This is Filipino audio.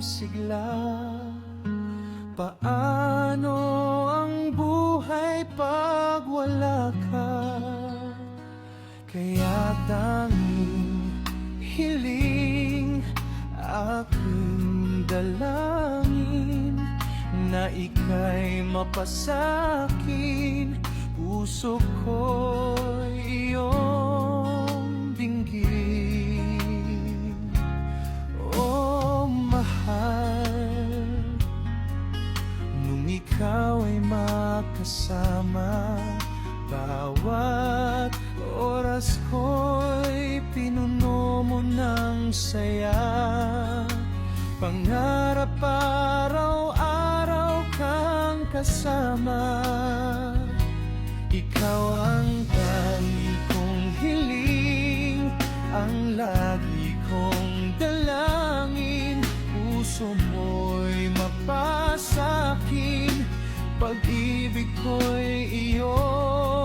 sigla. Paano ang buhay pag wala ka? Kaya tanging hiling aking dalangin na ika'y mapasakin, puso ko'y iyong dinggin. Oh mahal, nung ikaw ay makasama, bawat oras ko'y pinuno mo ng saya. Pangarap araw-araw kang kasama. Ikaw ang tanging kong hiling, ang lagi kong dalangin. Puso mo'y mapasakin, pag-ibig ko'y iyong